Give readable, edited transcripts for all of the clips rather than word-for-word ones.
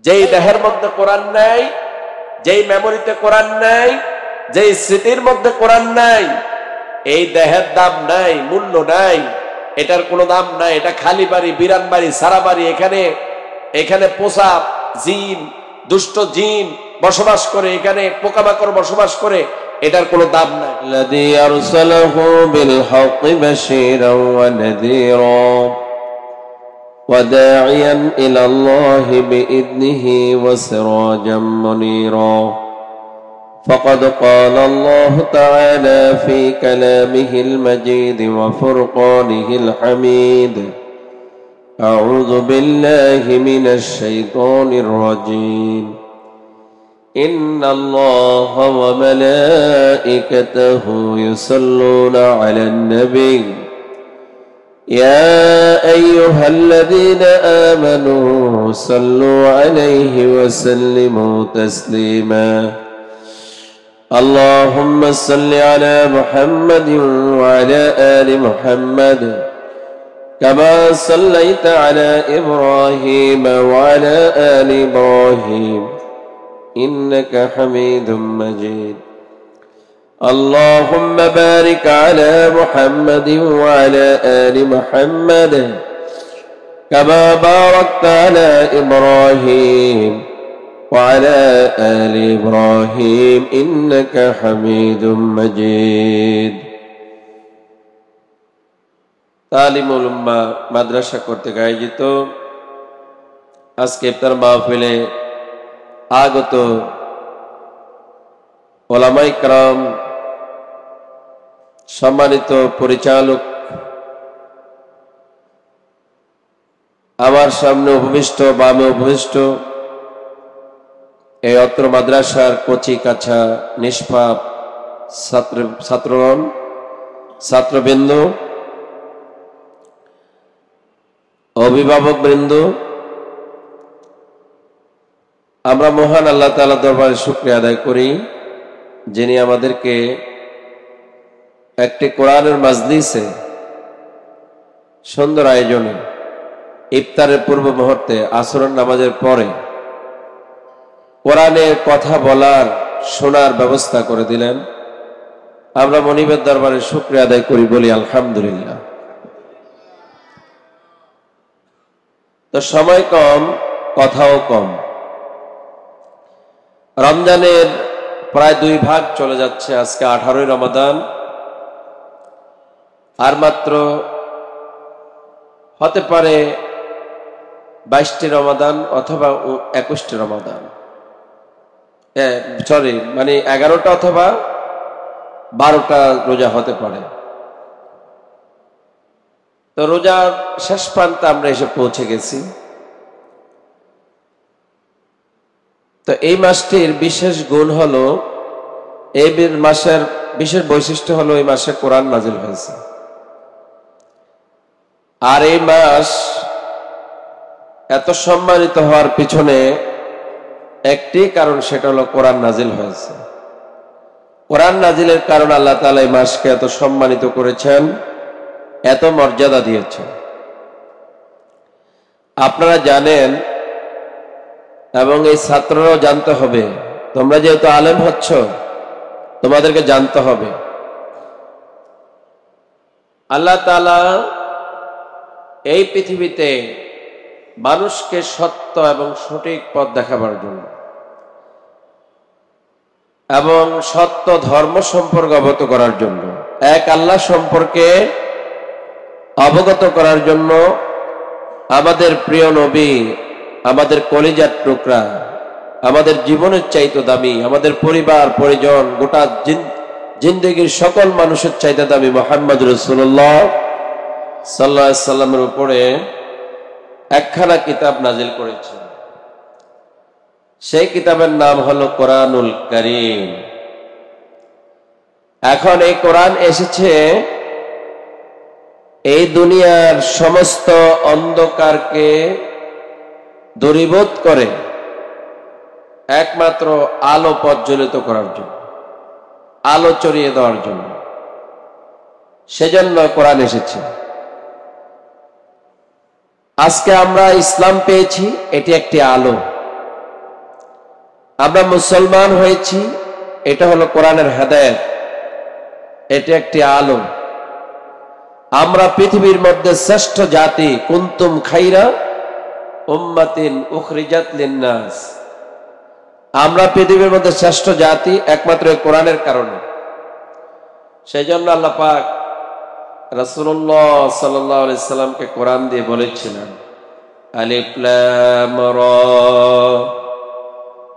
যেই দেহের মধ্যে কোরআন নাই, যেই মেমোরিতে কোরআন নাই, যেই স্মৃতির মধ্যে কোরআন নাই, এই দেহের দাম নাই, মূল্য নাই, এটার কোনো দাম নাই। এটা খালি বাড়ি, বিরান বাড়ি, সারা বাড়ি। এখানে পোষা জিন, দুষ্ট জিন বসবাস করে, এখানে পোকামাকড় বসবাস করে, এটার কোনো দাম নাই। الذي أرسله بالحق بشيرا ونذيرا وداعيا إلى الله بإذنه وسراجا منيرا فقد قال الله تعالى في كلامه المجيد وفرقانه الحميد أعوذ بالله من الشيطان الرجيم إن الله وملائكته يصلون على النبي يا أيها الذين آمنوا صلوا عليه وسلموا تسليما اللهم صل على محمد وعلى آل محمد كما صليت على إبراهيم وعلى آل إبراهيم إنك حميد مجيد اللهم بارك على محمد وعلى آل محمد كما باركت على إبراهيم وعلى آل إبراهيم إنك حميد مجيد তালিমুল উম্মাহ মাদ্রাসা কর্তৃক আয়োজিত আজকে ইফতার মাহফিলে আগত ওলামায়ে কেরাম, সম্মানিত পরিচালক, আমার সামনে উপবিষ্ট, বামে উপবিষ্ট এই অত্র মাদ্রাসার কচি কাছা নিষ্পাপ ছাত্রবৃন্দ, অভিভাবক বৃন্দ, আমরা মহান আল্লাহ তাআলা দরবারে শুকরিয়া আদায় করি, যিনি আমাদেরকে একটি কোরআনের মাজলিসে সুন্দর আয়োজনে ইফতারের পূর্ব মুহূর্তে আসরের নামাজের পরে কোরআনের কথা বলার, শোনার ব্যবস্থা করে দিলেন। আমরা মনিবের দরবারে শুকরিয়া আদায় করি, বলি আলহামদুলিল্লাহ। তো সময় কম, কথাও কম। রমজানের প্রায় 2 ভাগ চলে যাচ্ছে। আজকে 18ই রমাদান, আর মাত্র হতে পারে 22টি রমাদান অথবা 21টি রমাদান, মানে 11টা অথবা 12টা রোজা হতে পারে। তো রোজার শেষ প্রান্তে আমরা এসে পৌঁছে গেছি। তো এই মাসটির বিশেষ গুণ হলো, এই মাসের বিশেষ বৈশিষ্ট্য হলো, এই মাসে কোরআন নাজিল হয়েছে। আর এই মাস এত সম্মানিত হওয়ার পিছনে একটি কারণ, সেটা হলো কোরআন নাজিল হয়েছে। কোরআন নাজিলের কারণ আল্লাহ তাআলা এই মাসকে এত সম্মানিত করেছেন, এত মর্যাদা দিয়েছেন। আপনারা জানেন, এবং এই ছাত্ররাও জানতে হবে, তোমরা যেহেতু আলেম হচ্ছ, তোমাদেরকে জানতে হবে, আল্লাহ তাআলা এই পৃথিবীতে মানুষকে সত্য এবং সঠিক পথ দেখাবার জন্য এবং সত্য ধর্ম সম্পর্কে অবগত করার জন্য, এক আল্লাহ সম্পর্কে অবগত করার জন্য আমাদের প্রিয় নবী, আমাদের কলিজার টুকরা, আমাদের জীবনের চাইতে দামি, আমাদের পরিবার পরিজন, গোটা জিন্দেগির সকল মানুষের চাইতে দামি মুহাম্মদ রাসূলুল্লাহ সাল্লাল্লাহু আলাইহি সাল্লামের উপরে একখানা কিতাব নাজিল করেছেন। সেই কিতাবের নাম হলো কোরআনুল কারীম। এখন এই কোরআন এসেছে এই দুনিয়ার সমস্ত অন্ধকারকে দূরীভূত করে একমাত্র আলো প্রজ্বলিত করার জন্য, আলো ছড়িয়ে দেওয়ার জন্য। সেজন্য কোরআন এসেছে। আজকে আমরা ইসলাম পেয়েছি, এটি একটি আলো। আমরা মুসলমান হয়েছি, এটা হলো কোরআনের হেদায়েত, এটা একটি আলো। আমরা পৃথিবীর মধ্যে শ্রেষ্ঠ জাতি, কুনতুম খাইরা উম্মাতিন উখরিজাত লিন্নাস। আমরা পৃথিবীর মধ্যে শ্রেষ্ঠ জাতি একমাত্র কোরআনের কারণে। সেই জন্য আল্লাহ পাক রাসূলুল্লাহ সাল্লাল্লাহু আলাইহি সাল্লামকে কোরআন দিয়ে বলেছিলেন, আলিফ লাম রা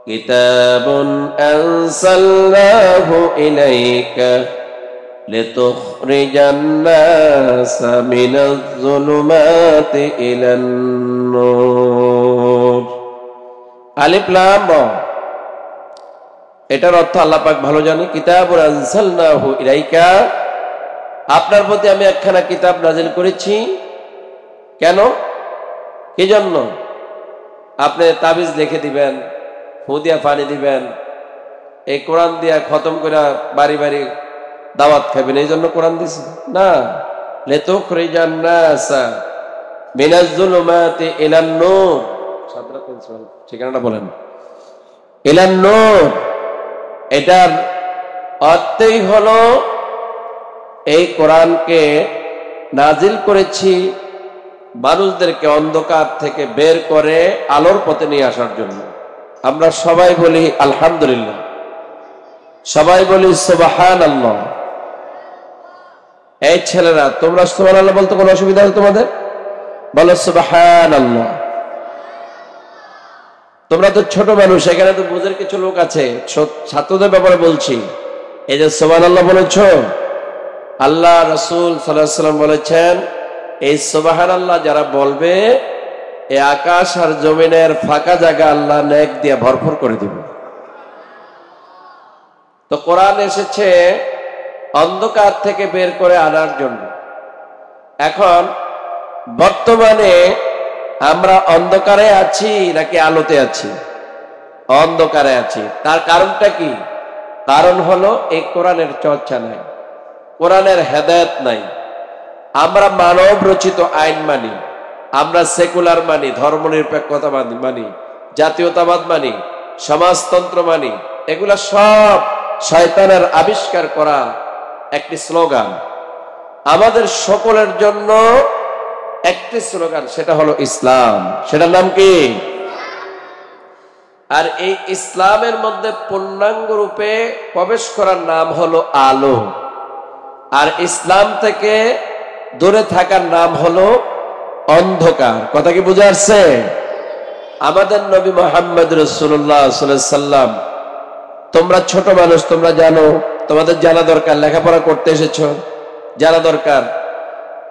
কিতাবুন আনসালনাহু ইলাইকা লিতুখরিজান নাসা মিনাজ যুলুমাতি ইলান নূর। আলিফ লাম রা, এটার অর্থ আল্লাহ পাক ভালো জানে। কিতাবুন আনসালনাহু ইলাইকা, আপনার প্রতি আমি একখানা কিতাব নাজিল করেছি। কেন? কি জন্য? আপনি তাবিজ লিখে দিবেন, ফু দিয়া পানি দিবেন, এই কোরআন দিয়া খতম করে বাড়ি বাড়ি দাওয়াত খাবেন, এই জন্য কোরআন দিছে না। লিতুখরিজান নাসা মিনাজ যুলুমাতি ইলান নূর। সাদরা প্রিন্সিপাল ঠিকানাটা বলেন। ইলান নূর, এটার অর্থই হলো এই কোরআনকে নাজিল করেছি মানুষদেরকে অন্ধকার থেকে বের করে আলোর পথে নিয়ে আসার জন্য। আমরা সবাই বলি আলহামদুলিল্লাহ, সবাই বলি সুবহানাল্লাহ। এই ছেলেরা, তোমরা সুবহানাল্লাহ বলতে কোনো অসুবিধা আছে তোমাদের? বলো সুবহানাল্লাহ। তোমরা তো ছোট মানুষ, এখানে তো বুঝের কিছু লোক আছে, ছাত্রদের ব্যাপারে বলছি। এই যে সুবহানাল্লাহ বলেছ, আল্লাহ রাসূল সাল্লাল্লাহু আলাইহি ওয়াসাল্লাম বলেছেন, এই সুবহানাল্লাহ যারা বলবে, এই আকাশ আর জমিনের ফাঁকা জায়গা আল্লাহ নেক দিয়ে ভরপুর করে দিবে। তো কোরআন এসেছে অন্ধকার থেকে বের করে আনার জন্য। এখন বর্তমানে আমরা অন্ধকারে আছি নাকি আলোতে আছি? অন্ধকারে আছি। তার কারণটা কি? কারণ হলো এই কোরআনের চর্চা নাই, কোরআনের হেদায়েত নাই। আমরা মানব রচিত আইন মানি, আমরা সেকুলার মানি, ধর্মনিরপেক্ষতা মানি, জাতীয়তাবাদ মানি, সমাজতন্ত্র মানি। এগুলা সব শয়তানের আবিষ্কার করা একটি স্লোগান। আমাদের সকলের জন্য একটি স্লোগান, সেটা হলো ইসলাম। সেটার নাম কি? আর এই ইসলামের মধ্যে পূর্ণাঙ্গ রূপে প্রবেশ করার নাম হলো আলো। আর ইসলাম থেকে দূরে থাকার নাম হলো অন্ধকার। কথা কি বুঝে আসছে? আমাদের নবী মুহাম্মদ রাসূলুল্লাহ সাল্লাল্লাহু আলাইহি সাল্লাম, তোমরা ছোট মানুষ, তোমরা জানো, তোমাদের জানা দরকার, লেখাপড়া করতে এসেছো, জানা দরকার।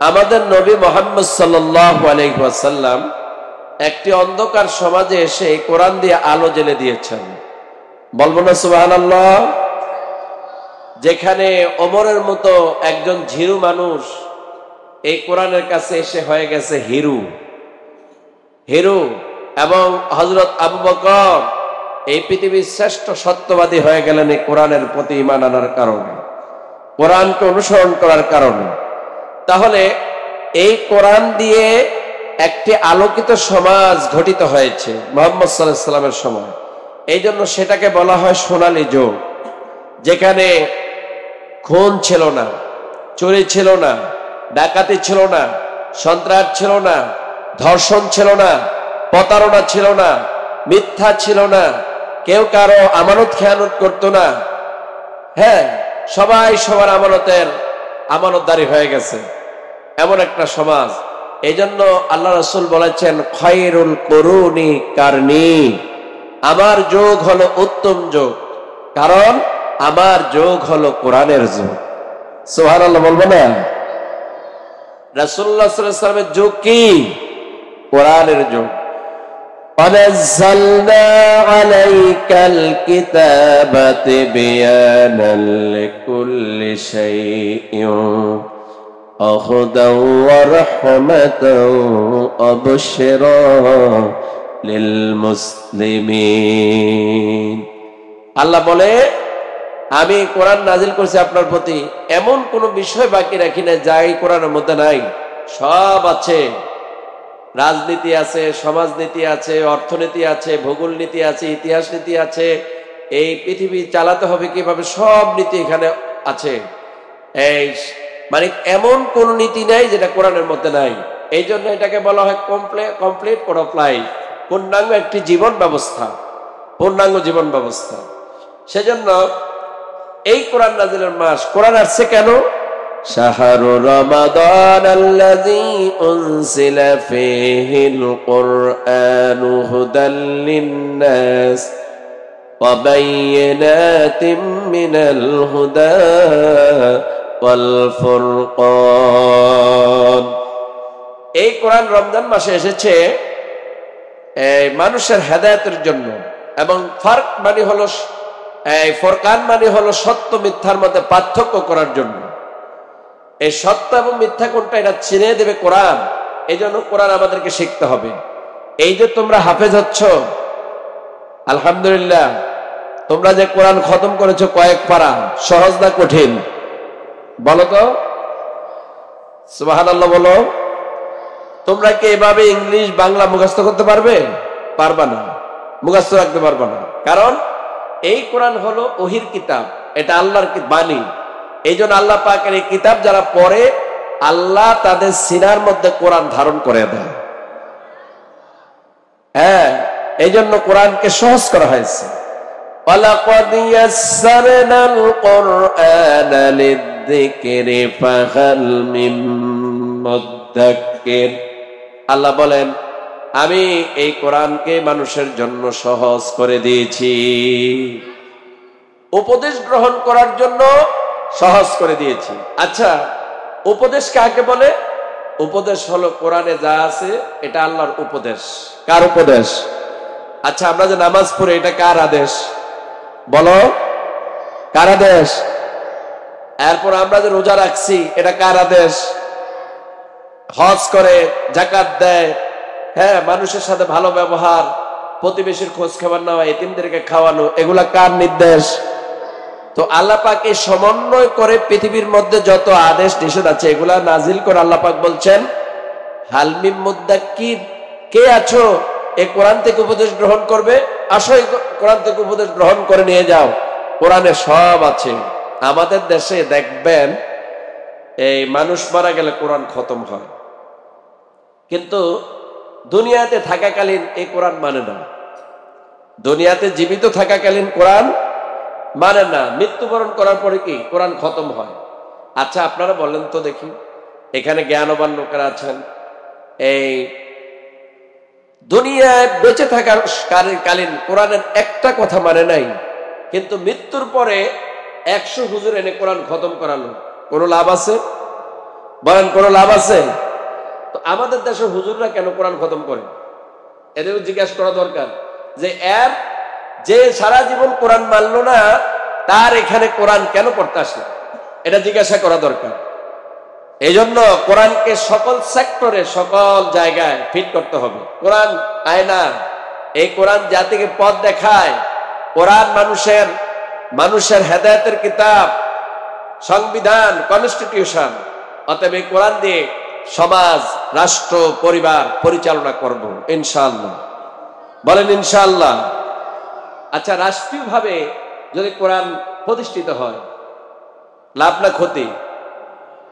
আমাদের নবী মুহাম্মদ সাল্লাল্লাহু আলাইহি ওয়াসাল্লাম একটি অন্ধকার সমাজে এসে কোরআন দিয়ে আলো জ্বেলে দিয়েছেন। বলবো না সুবহানাল্লাহ? যেখানে ওমরের মতো একজন ঝিরু মানুষ এই কোরআনের কাছে এসে হয়ে গেছে হিরু, এবং হযরত আবু বকর এই পৃথিবীর শ্রেষ্ঠ সত্যবাদী হয়ে গেলেন এই কোরআনের প্রতি ঈমান আনার কারণে, কোরআনকে অনুসরণ করার কারণে। তাহলে এই কোরআন দিয়ে একটি আলোকিত সমাজ গঠিত হয়েছে মুহাম্মদ সাল্লাল্লাহু আলাইহি ওয়াসাল্লামের সময়। এই জন্য সেটাকে বলা হয় সোনালী যুগ, যেখানে খুন ছিল না, চুরি ছিল না, ডাকাতি ছিল না, সন্ত্রাস ছিল না, ধর্ষণ ছিল না, প্রতারণা ছিল না, মিথ্যা ছিল না, কেউ কারো আমানত খেয়ানত করতো না। হ্যাঁ, সবাই সবার আমানতদারি হয়ে গেছে, এমন একটা সমাজ। এই জন্য আল্লাহ রাসূল বলেছেন, খায়রুল কুরুনি কারনি, আমার যুগ হলো উত্তম যুগ, কারণ আমার যুগ হলো কোরআনের যুগ। সুবহানাল্লাহ বলবো না? রাসূলুল্লাহ সাল্লাল্লাহু আলাইহি ওয়াসাল্লামের যুগ কি? কোরআনের যুগ। وَنَزَّلْنَا عَلَيْكَ الْكِتَابَ تِبْيَانًا لِكُلِّ شَيْءٍ وَهُدًى وَرَحْمَةً وَبُشْرَى لِلْمُسْلِمِينَ। আল্লাহ বলে, আমি কোরআন নাজিল করেছি আপনার প্রতি, এমন কোন বিষয় বাকি রাখি না যা এই কোরআনের মধ্যে নাই, সব আছে। রাজনীতি আছে, সমাজনীতি আছে, অর্থনীতি আছে, ভূগোল নীতি আছে, ইতিহাস নীতি আছে, এই পৃথিবী চালাতে হবে কিভাবে, সব নীতি এখানে আছে। এই মানে এমন কোন নীতি নাই যেটা কোরআনের মধ্যে নাই। এই জন্য এটাকে বলা হয় কমপ্লিট কোড অফ লাইফ, পূর্ণাঙ্গ একটি জীবন ব্যবস্থা, পূর্ণাঙ্গ জীবন ব্যবস্থা। সেজন্য এই কোরআন নাজিলের মাস। কোরআন আসছে কেন? শাহরু রমাদান আল্লাযী উনজিলা ফীহিল কুরআনু হুদাল লিন-নাস ওয়া বায়্যিনাতিম মিনাল হুদা ওয়াল ফুরকান। এই কোরআন রমজান মাসে এসেছে মানুষের হেদায়েতের জন্য, এবং ফারক মানে হলো ফরকান মানে হলো সত্য মিথ্যার মধ্যে পার্থক্য করার জন্য। এই সত্য এবং মিথ্যা কোনটা এটা চিনে দেবে কোরআন। এই জন্য কোরআন আমাদেরকে শিখতে হবে। এই যে তোমরা হাফেজ হচ্ছ, আলহামদুলিল্লাহ, তোমরা যে কোরআন খতম করেছো কয়েক পারা, সহজ না কঠিন বলো তো? সুবহানাল্লাহ বলো। তোমরা কি এভাবে ইংলিশ বাংলা মুখস্থ করতে পারবে? পারবা না, মুখস্থ রাখতে পারবা না। কারণ এই কোরআন হলো ওহির কিতাব, এটা আল্লাহর বাণী। এই জন্য আল্লাহ পাকের এই কিতাব যারা পড়ে, আল্লাহ তাদের সিনার মধ্যে কোরআন ধারণ করে দেয়। হ্যাঁ, এই জন্য কোরআনকে সহজ করা হয়েছে। ওয়ালাকাদ ইয়াসসারনাল কুরআনা লিয-যিকরি ফাহাল মিন মুদ্দাক্কির। আল্লাহ বলেন, আমি এই কোরআনকে মানুষের জন্য সহজ করে দিয়েছি, উপদেশ গ্রহণ করার জন্য সহজ করে দিয়েছি। আচ্ছা, উপদেশ কাকে বলে? উপদেশ হলো কোরআনে যা আছে এটা আল্লাহর উপদেশ। কার উপদেশ? আচ্ছা, আমরা যে নামাজ পড়ি এটা কার আদেশ বলো? কার আদেশ? এরপর আমরা যে রোজা রাখছি এটা কার আদেশ? হজ করে, যাকাত দেয়, হ্যাঁ, মানুষের সাথে ভালো ব্যবহার, প্রতিবেশীর খোঁজ খবর নেওয়া, এতিমদেরকে খাওয়ানো, এগুলা কার নির্দেশ? তো আল্লাহ পাক এই সমন্বয় করে পৃথিবীর মধ্যে যত আদেশ নিষেধ আছে এগুলা নাজিল করে আল্লাহ পাক বলছেন, হাল মিন মুদ্দাক্কির, কে আছো এই কোরআন থেকে উপদেশ গ্রহণ করবে? আসো, এই কোরআন থেকে উপদেশ গ্রহণ করে নিয়ে যাও। কোরআনে সব আছে। আমাদের দেশে দেখবেন এই মানুষ মারা গেলে কোরআন খতম হয়, কিন্তু দুনিয়াতে থাকাকালীন এই কোরআন মানে না। দুনিয়াতে জীবিত থাকাকালীন কোরআন মানে না, মৃত্যুবরণ করার পরে কি কোরআন খতম হয়। আচ্ছা, আপনারা বলেন তো দেখি, এখানে জ্ঞানবান লোকেরা আছেন, এই দুনিয়ায় বেঁচে থাকার কালীন কোরআনের একটা কথা মানে নাই, কিন্তু মৃত্যুর পরে 100 হুজুর এনে কোরআন খতম করালো, কোনো লাভ আছে? বলেন, কোনো লাভ আছে? তো আমাদের দেশে হুজুররা কেন কোরআন খতম করে? এদেরও জিজ্ঞাসা করা দরকার যে যে সারা জীবন কোরআন মানলো না, তার এখানে কোরআন কেন পড়তে আসলো? এটা জিজ্ঞাসা করা দরকার। এই জন্য কোরআনকে সকল সেক্টরে, সকল জায়গায় ফিট করতে হবে। কোরআন আয়না, এই কোরআন জাতিকে পথ দেখায়। কোরআন মানুষের হেদায়েতের কিতাব, সংবিধান, কনস্টিটিউশন। অতএব এই কোরআন দিয়ে সমাজ, রাষ্ট্র, পরিবার পরিচালনা করব ইনশাআল্লাহ। বলেন ইনশাআল্লাহ। আচ্ছা, রাষ্ট্রীয়ভাবে যদি কোরআন প্রতিষ্ঠিত হয়, লাভ না ক্ষতি?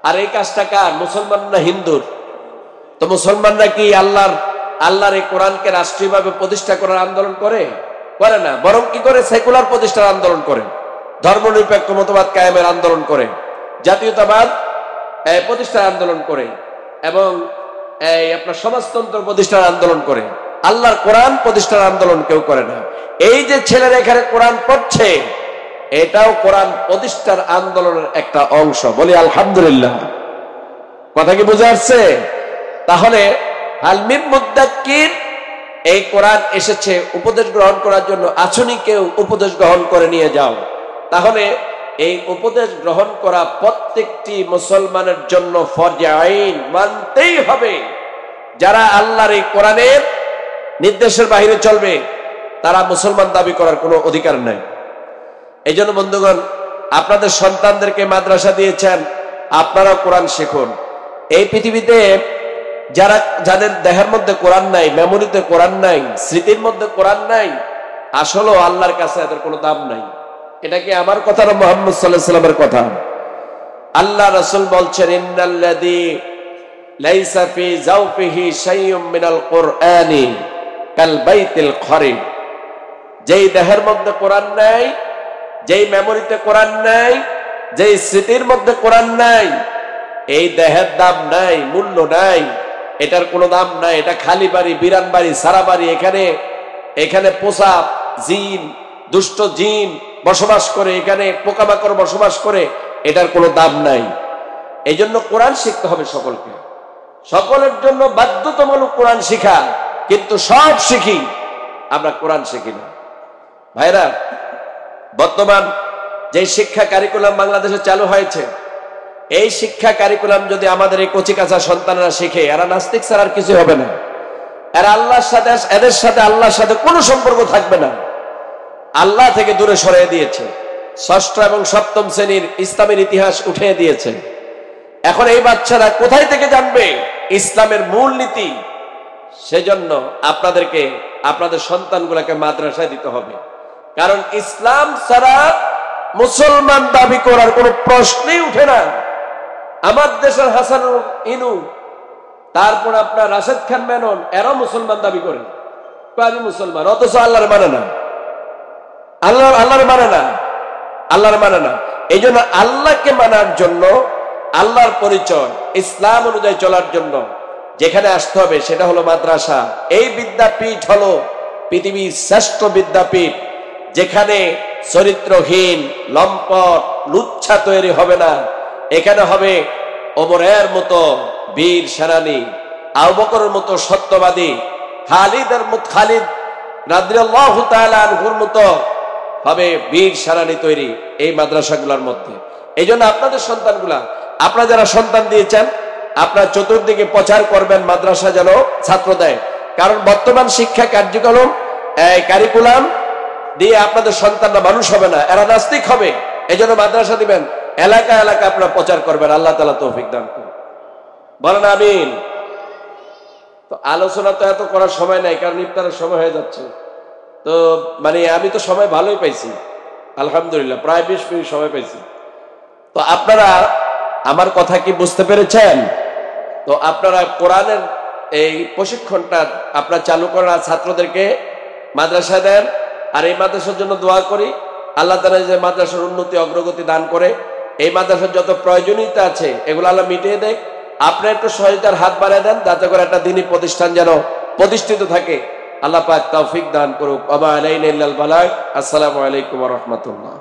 আর এই কাজটা কার? মুসলমান না হিন্দুর? তো মুসলমানরা কি আল্লাহর এই কোরআনকে রাষ্ট্রীয়ভাবে প্রতিষ্ঠা করার আন্দোলন করে? করে না, বরং কি করে? সেকুলার প্রতিষ্ঠার আন্দোলন করে, ধর্মনিরপেক্ষ মতবাদ কায়েমের আন্দোলন করে, জাতীয়তাবাদ প্রতিষ্ঠার আন্দোলন করে, এবং আপনার সমাজতন্ত্র প্রতিষ্ঠার আন্দোলন করে। আল্লাহর কোরআন প্রতিষ্ঠার আন্দোলন কেউ করে না। এই যে ছেলেরা এখানে কোরআন পড়ছে, এটাও কোরআন প্রতিষ্ঠার আন্দোলনের একটা অংশ। বলি আলহামদুলিল্লাহ। কথা কি বুঝে আসছে? তাহলে হাল মিন মুদ্দাক্কির, এই কোরআন এসেছে উপদেশ গ্রহণ করার জন্য। আছনি কেউ উপদেশ গ্রহণ করে নিয়ে যাও। তাহলে এই উপদেশ গ্রহণ করা প্রত্যেকটি মুসলমানের জন্য ফরজে আইন, মানতেই হবে। যারা আল্লাহর এই কোরআনের নির্দেশের বাইরে চলবে, তারা মুসলমান দাবি করার কোনো অধিকার নাই। এই জন্য বন্ধুগণ, আপনাদের সন্তানদেরকে মাদ্রাসা দিয়েছেন, আপনারা কোরআন শিখুন। এই পৃথিবীতে যারা যাদের দেহের মধ্যে কোরআন নাই, মেমোরিতে কোরআন নাই, স্মৃতির মধ্যে কোরআন নাই, আসলেও আল্লাহর কাছে এদের কোনো দাম নাই। এটা কি আমার কথা না মুহাম্মদ সাল্লাল্লাহু আলাইহি ওয়াসাল্লামের কথা? আল্লাহ রাসূল বলছেন, ইন্নাল্লাযী লাইসা ফি জাওফিহি শাইউম মিনাল কুরআনি কাল বাইতিল খরিব। যেই দেহের মধ্যে কোরআন নাই, যেই মেমোরিতে কোরআন নাই, যেই স্মৃতির মধ্যে কোরআন নাই, এই দেহের দাম নাই, মূল্য নাই, এটার কোনো দাম নাই। এটা খালি বাড়ি, বিরান বাড়ি, সারা বাড়ি। এখানে পোষা জিন, দুষ্ট জিন বসবাস করে, এখানে পোকামাকড় বসবাস করে, এটার কোনো দাম নাই। এই জন্য কোরআন শিখতে হবে সকলকে, সকলের জন্য বাধ্যতামূলক কোরআন শিখা। কিন্তু সব শিখি, আমরা কোরআন শিখি না। ভাইরা, বর্তমান যে শিক্ষা কারিকুলাম বাংলাদেশে চালু হয়েছে, এই শিক্ষা কারিকুলাম যদি আমাদের এই কচিকাঁচা সন্তানরা শিখে, এরা নাস্তিক ছাড়া আর কিছু হবে না। এরা আল্লাহর সাথে, এদের সাথে আল্লাহর সাথে কোনো সম্পর্ক থাকবে না। আল্লাহ থেকে দূরে সরিয়ে দিয়েছে, ষষ্ঠ এবং সপ্তম শ্রেণীর ইসলামের ইতিহাস উঠিয়ে দিয়েছে। এখন এই বাচ্চারা কোথায় থেকে জানবে ইসলামের মূল নীতি? সেজন্য আপনাদেরকে, আপনাদের সন্তানগুলোকে মাদ্রাসায় দিতে হবে। কারণ ইসলাম ছাড়া মুসলমান দাবি করার কোনো প্রশ্নই উঠে না। আমার দেশের হাসান ইনু, তারপর আপনার রাশেদ খান মেনন, এরাও মুসলমান দাবি করে, আমি মুসলমান, অথচ আল্লাহর মানে না, আল্লাহর মানে না। এই জন্য আল্লাহকে মানার জন্য, আল্লাহর পরিচয় ইসলাম অনুযায়ী চলার জন্য যেখানে আসতে হবে সেটা হলো মাদ্রাসা। এই বিদ্যাপীঠ হলো পৃথিবীর শ্রেষ্ঠ বিদ্যাপীঠ, যেখানে চরিত্রহীন, লম্পট, লুচ্ছা তৈরি হবে না। এখানে হবে ওমরের মতো বীর সেনানী, আবু বকরের মতো সত্যবাদী, খালিদ রাদিয়াল্লাহু তাআলা আনহুর মতো হবে বীর সেনানী তৈরি এই মাদ্রাসাগুলোর মধ্যে। এই জন্য আপনাদের সন্তানগুলা, আপনারা যারা সন্তান দিয়েছেন, আপনার চতুর্দিকে প্রচার করবেন মাদ্রাসা যেন ছাত্র দেয়। কারণ বর্তমান শিক্ষা কার্যক্রম, কারিকুলাম দিয়ে আপনাদের সন্তানরা মানুষ হবে না, এরা নাস্তিক হবে। এই জন্য মাদ্রাসা দিবেন, এলাকা এলাকা আপনারা প্রচার করবেন। আল্লাহ তাআলা তৌফিক দান করুন, বলেন আমিন। তো আলোচনা তো এত করার সময় নাই, কারণ ইফতারের সময় হয়ে যাচ্ছে। তো আমি তো সময় ভালোই পাইছি, আলহামদুলিল্লাহ, প্রায় 20 মিনিট সময় পাইছি। তো আপনারা আমার কথা কি বুঝতে পেরেছেন? তো আপনারা কোরআনের এই প্রশিক্ষণটা আপনারা চালু করার ছাত্রদেরকে মাদ্রাসা দেন। আর এই মাদ্রাসার জন্য দোয়া করি, আল্লাহ তাআলা যে মাদ্রাসার উন্নতি অগ্রগতি দান করে, এই মাদ্রাসার যত প্রয়োজনীয়তা আছে এগুলো আল্লাহ মিটিয়ে দেয়। আপনি একটু সহযোগিতার হাত বাড়িয়ে দেন, যাতে করে একটা দ্বীনি প্রতিষ্ঠান যেন প্রতিষ্ঠিত থাকে। আল্লাহ পাক তৌফিক দান করুক। ওয়া মা আলাইনা ইল্লাল বালাগ। আসসালামু আলাইকুম ওয়া রাহমাতুল্লাহ।